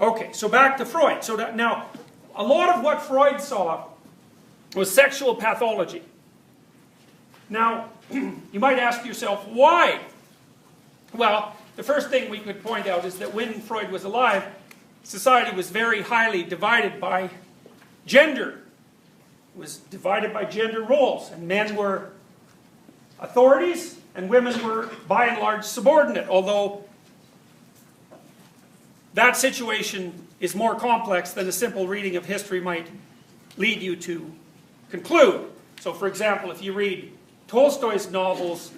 Okay, so back to Freud. So that, now, a lot of what Freud saw was sexual pathology. Now, you might ask yourself, why? Well, the first thing we could point out is that when Freud was alive, society was very highly divided by gender. It was divided by gender roles, and men were authorities, and women were, by and large, subordinate, although that situation is more complex than a simple reading of history might lead you to conclude. So, for example, if you read Tolstoy's novels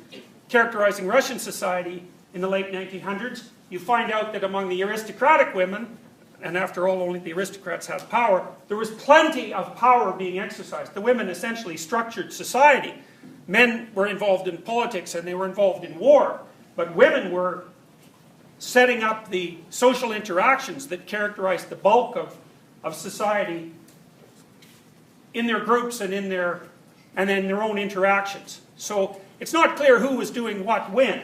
characterizing Russian society in the late 1900s, you find out that among the aristocratic women, and after all, only the aristocrats had power, there was plenty of power being exercised. The women essentially structured society. Men were involved in politics and they were involved in war, but women were setting up the social interactions that characterized the bulk of society in their groups and in their own interactions. So it's not clear who was doing what when.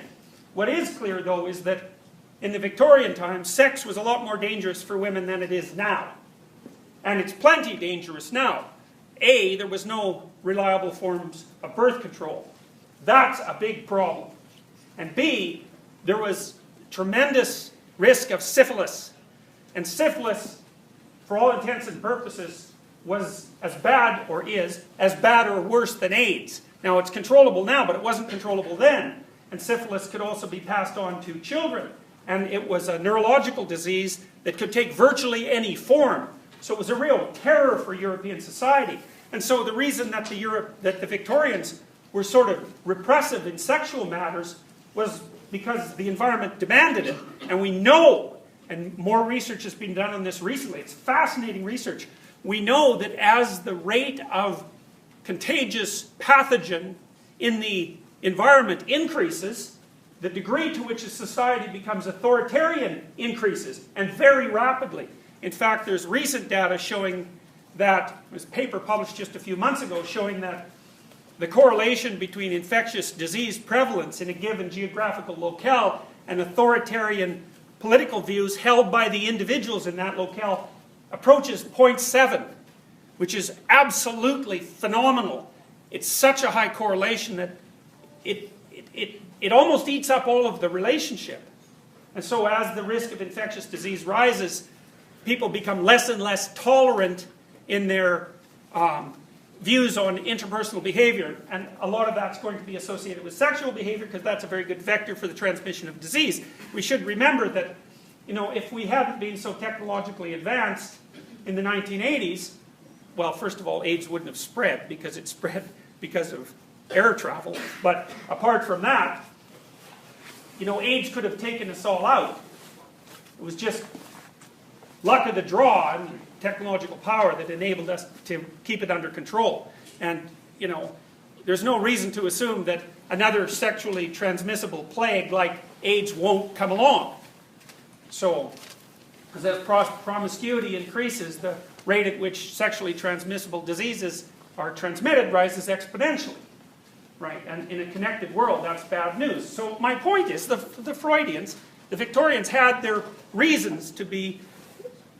What is clear, though, is that in the Victorian times, sex was a lot more dangerous for women than it is now. And it's plenty dangerous now. A, there was no reliable forms of birth control. That's a big problem. And B, there was tremendous risk of syphilis. And syphilis, for all intents and purposes, was as bad, or is, as bad or worse than AIDS. Now, it's controllable now, but it wasn't controllable then. And syphilis could also be passed on to children. And it was a neurological disease that could take virtually any form. So it was a real terror for European society. And so the reason that the Victorians were sort of repressive in sexual matters was because the environment demanded it. And we know, and more research has been done on this recently, it's fascinating research. We know that as the rate of contagious pathogen in the environment increases, the degree to which a society becomes authoritarian increases, and very rapidly. In fact, there's recent data showing that, there was a paper published just a few months ago showing that the correlation between infectious disease prevalence in a given geographical locale and authoritarian political views held by the individuals in that locale approaches 0.7, which is absolutely phenomenal. It's such a high correlation that it almost eats up all of the relationship. And so as the risk of infectious disease rises, people become less and less tolerant in their views on interpersonal behavior. And a lot of that's going to be associated with sexual behavior because that's a very good vector for the transmission of disease. We should remember that, you know, if we hadn't been so technologically advanced in the 1980s, well, first of all, AIDS wouldn't have spread because it spread because of air travel. But apart from that, you know, AIDS could have taken us all out. It was just luck of the draw and technological power that enabled us to keep it under control. And, you know, there's no reason to assume that another sexually transmissible plague like AIDS won't come along. So, as promiscuity increases, the rate at which sexually transmissible diseases are transmitted rises exponentially. Right, and in a connected world, that's bad news. So my point is, the Freudians, the Victorians, had their reasons to be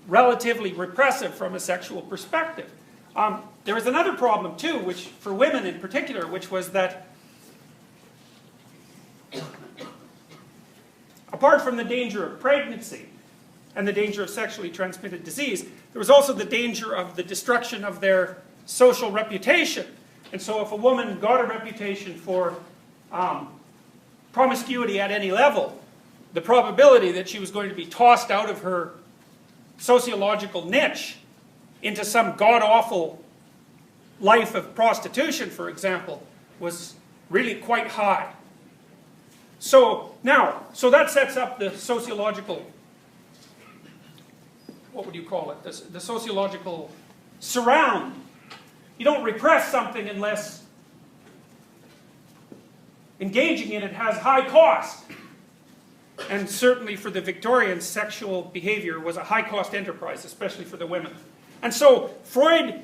relatively repressive from a sexual perspective. There was another problem too, which for women in particular, which was that apart from the danger of pregnancy and the danger of sexually transmitted disease, there was also the danger of the destruction of their social reputation. And so if a woman got a reputation for promiscuity at any level, the probability that she was going to be tossed out of her sociological niche into some god-awful life of prostitution, for example, was really quite high. So that sets up the sociological, what would you call it, the sociological surround. You don't repress something unless engaging in it has high cost. And certainly for the Victorians, sexual behavior was a high-cost enterprise, especially for the women. And so Freud,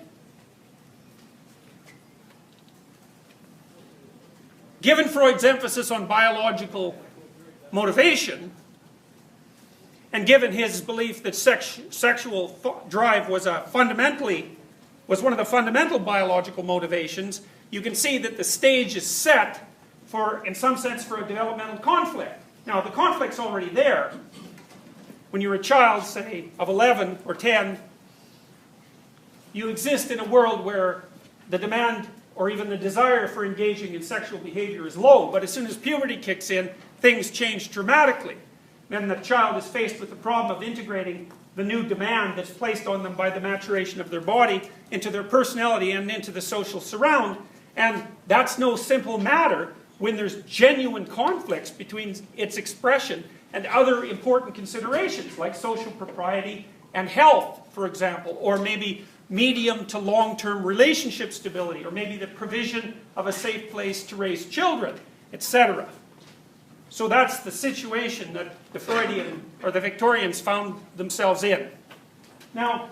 given Freud's emphasis on biological motivation, And given his belief that sexual drive was one of the fundamental biological motivations, you can see that the stage is set for, in some sense, for a developmental conflict. Now, the conflict's already there. When you're a child, say, of 11 or 10, you exist in a world where the demand or even the desire for engaging in sexual behavior is low. But as soon as puberty kicks in, things change dramatically. Then the child is faced with the problem of integrating the new demand that's placed on them by the maturation of their body into their personality and into the social surround. And that's no simple matter when there's genuine conflicts between its expression and other important considerations like social propriety and health, for example, or maybe medium to long-term relationship stability, or maybe the provision of a safe place to raise children, etc. So that's the situation that the Freudian or the Victorians found themselves in. Now,